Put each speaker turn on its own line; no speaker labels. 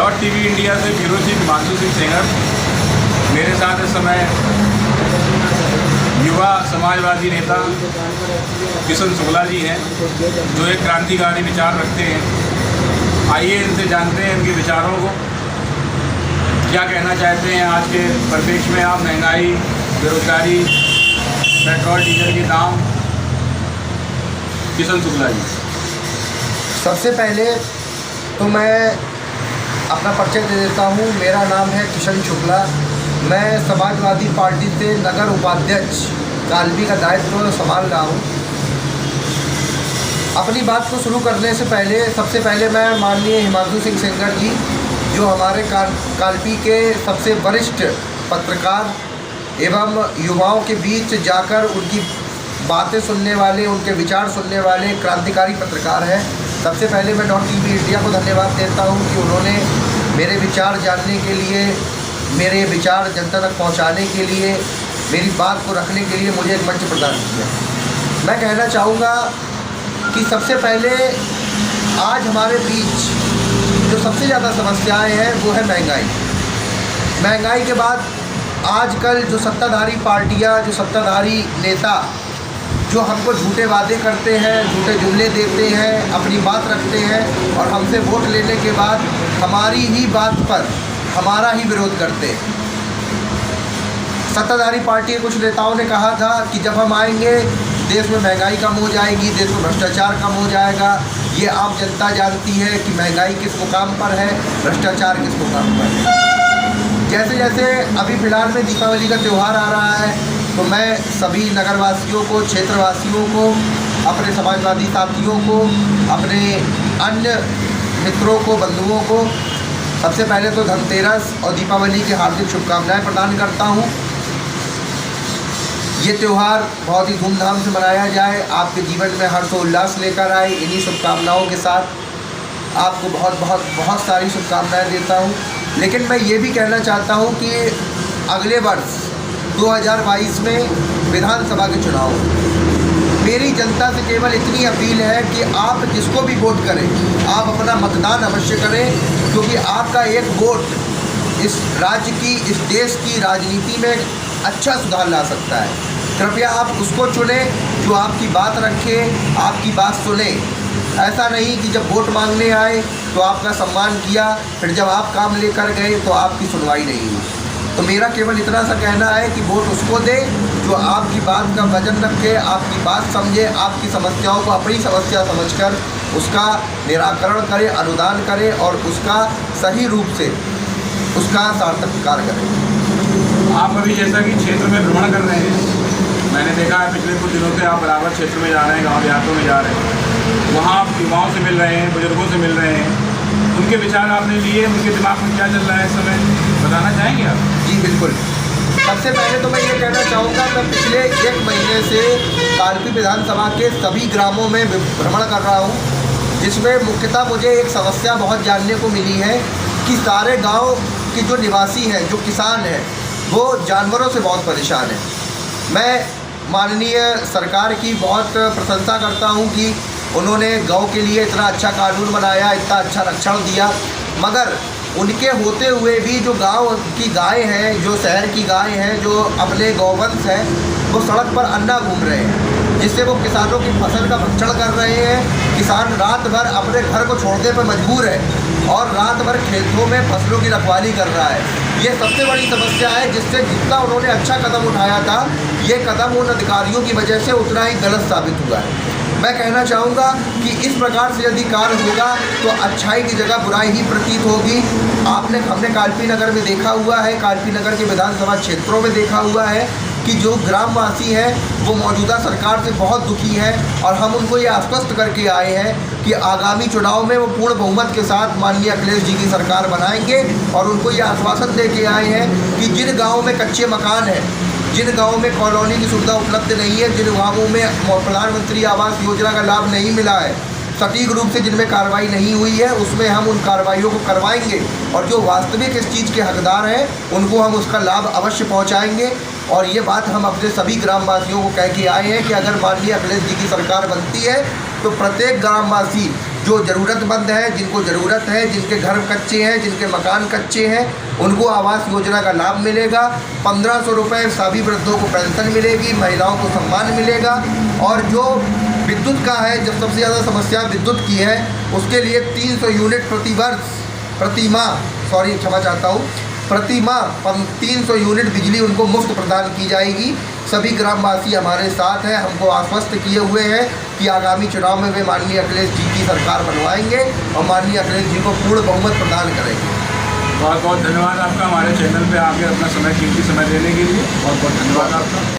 Dot TV India से bureau chief Himanshu Singh Sengar. मेरे साथ इस समय युवा समाजवादी नेता किशन शुक्ला जी हैं, जो एक क्रांतिकारी विचार रखते हैं। आइए इनसे जानते हैं इनके विचारों को, क्या कहना चाहते हैं आज के परिप्रेक्ष्य में। आप महंगाई, बेरोजगारी, पेट्रोल डीजल के दाम। किशन शुक्ला जी।
सबसे पहले तो मैं अपना परिचय दे देता हूँ। मेरा नाम है किशन शुक्ला। मैं समाजवादी पार्टी से नगर उपाध्यक्ष कालपी का दायित्व संभाल रहा हूँ। अपनी बात को शुरू करने से पहले सबसे पहले मैं माननीय हिमांशु सिंह सेंगर जी, जो हमारे कालपी के सबसे वरिष्ठ पत्रकार एवं युवाओं के बीच जाकर उनकी बातें सुनने वाले, उनके विचार सुनने वाले क्रांतिकारी पत्रकार हैं। सबसे पहले मैं डॉट टीवी इंडिया को धन्यवाद देता हूं कि उन्होंने मेरे विचार जानने के लिए, मेरे विचार जनता तक पहुंचाने के लिए, मेरी बात को रखने के लिए मुझे एक मंच प्रदान किया। मैं कहना चाहूँगा कि सबसे पहले आज हमारे बीच जो सबसे ज़्यादा समस्याएं हैं वो है महंगाई। महंगाई के बाद आजकल जो सत्ताधारी पार्टियां, जो सत्ताधारी नेता जो हमको झूठे वादे करते हैं, झूठे जुमले देते हैं, अपनी बात रखते हैं और हमसे वोट लेने के बाद हमारी ही बात पर हमारा ही विरोध करते हैं। सत्ताधारी पार्टी के कुछ नेताओं ने कहा था कि जब हम आएंगे देश में महंगाई कम हो जाएगी, देश में भ्रष्टाचार कम हो जाएगा। ये आम जनता जानती है कि महंगाई किस मुकाम पर है, भ्रष्टाचार किस मुकाम पर है। जैसे जैसे अभी फ़िलहाल में दीपावली का त्यौहार आ रहा है, तो मैं सभी नगरवासियों को, क्षेत्रवासियों को, अपने समाजवादी साथियों को, अपने अन्य मित्रों को, बंधुओं को सबसे पहले तो धनतेरस और दीपावली की हार्दिक शुभकामनाएं प्रदान करता हूं। ये त्यौहार बहुत ही धूमधाम से मनाया जाए, आपके जीवन में हर्षोल्लास लेकर आए। इन्हीं शुभकामनाओं के साथ आपको बहुत सारी शुभकामनाएं देता हूं। लेकिन मैं ये भी कहना चाहता हूं कि अगले वर्ष 2022 में विधानसभा के चुनाव, मेरी जनता से केवल इतनी अपील है कि आप जिसको भी वोट करें, आप अपना मतदान अवश्य करें, क्योंकि आपका एक वोट इस राज्य की, इस देश की राजनीति में अच्छा सुधार ला सकता है। कृपया आप उसको चुनें जो आपकी बात रखे, आपकी बात सुने। ऐसा नहीं कि जब वोट मांगने आए तो आपका सम्मान किया, फिर जब आप काम लेकर गए तो आपकी सुनवाई नहीं हुई। तो मेरा केवल इतना सा कहना है कि वोट उसको दे जो आपकी बात का वजन रखे, आपकी बात समझे, आपकी समस्याओं को अपनी समस्या समझकर उसका निराकरण करे, अनुदान करे और उसका सही रूप से उसका सार्थक कार्य करे।
आप अभी जैसा कि क्षेत्र में भ्रमण कर रहे हैं, मैंने देखा है पिछले कुछ दिनों से आप बराबर क्षेत्र में जा रहे हैं, गाँव देहातों में जा रहे हैं, वहाँ आप युवाओं से मिल रहे हैं, बुजुर्गों से मिल रहे हैं। उनके विचार आपने लिए, उनके दिमाग में क्या चल रहा है इस समय, बताना चाहेंगे आप?
जी बिल्कुल। सबसे पहले तो मैं ये कहना चाहूँगा, मैं पिछले 1 महीने से कालपी विधानसभा के सभी ग्रामों में भ्रमण कर रहा हूँ, जिसमें मुख्यतः मुझे एक समस्या बहुत जानने को मिली है कि सारे गांव के जो निवासी हैं, जो किसान हैं, वो जानवरों से बहुत परेशान हैं। मैं माननीय सरकार की बहुत प्रशंसा करता हूँ कि उन्होंने गौ के लिए इतना अच्छा कानून बनाया, इतना अच्छा रक्षण दिया, मगर उनके होते हुए भी जो गांव की गाय हैं, जो शहर की गाय हैं, जो अपने गौवंश हैं, वो सड़क पर अन्ना घूम रहे हैं, जिससे वो किसानों की फसल का भक्षण कर रहे हैं। किसान रात भर अपने घर को छोड़ने पर मजबूर है और रात भर खेतों में फसलों की रखवाली कर रहा है। ये सबसे बड़ी समस्या है, जिससे जितना उन्होंने अच्छा कदम उठाया था, ये कदम उन अधिकारियों की वजह से उतना ही गलत साबित हुआ है। मैं कहना चाहूँगा कि इस प्रकार से यदि कार्य होगा तो अच्छाई की जगह बुराई ही प्रतीत होगी। हमने कालपी नगर में देखा हुआ है, कालपी नगर के विधानसभा क्षेत्रों में देखा हुआ है कि जो ग्रामवासी हैं वो मौजूदा सरकार से बहुत दुखी हैं और हम उनको ये आश्वस्त करके आए हैं कि आगामी चुनाव में वो पूर्ण बहुमत के साथ माननीय अखिलेश जी की सरकार बनाएंगे। और उनको ये आश्वासन दे के आए हैं कि जिन गाँवों में कच्चे मकान हैं, जिन गाँवों में कॉलोनी की सुविधा उपलब्ध नहीं है, जिन गाँवों में प्रधानमंत्री आवास योजना का लाभ नहीं मिला है, सटीक रूप से जिनमें कार्रवाई नहीं हुई है, उसमें हम उन कार्रवाइयों को करवाएंगे और जो वास्तविक इस चीज़ के हकदार हैं उनको हम उसका लाभ अवश्य पहुंचाएंगे। और ये बात हम अपने सभी ग्रामवासियों को कह के आए हैं कि अगर माननीय अखिलेश जी की सरकार बनती है तो प्रत्येक ग्रामवासी जो ज़रूरतमंद है, जिनको ज़रूरत है, जिनके घर कच्चे हैं, जिनके मकान कच्चे हैं, उनको आवास योजना का लाभ मिलेगा। 1500 रुपये सभी वृद्धों को पेंशन मिलेगी, महिलाओं को सम्मान मिलेगा। और जो विद्युत का है, जब सबसे ज़्यादा समस्या विद्युत की है, उसके लिए 300 यूनिट प्रति माह 300 यूनिट बिजली उनको मुफ्त प्रदान की जाएगी। सभी ग्रामवासी हमारे साथ हैं, हमको आश्वस्त किए हुए हैं कि आगामी चुनाव में वे माननीय अखिलेश जी की सरकार बनवाएंगे और माननीय अखिलेश जी को पूर्ण बहुमत प्रदान करेंगे।
बहुत बहुत धन्यवाद आपका हमारे चैनल पे आके अपना कीमती समय देने के लिए। बहुत बहुत धन्यवाद आपका।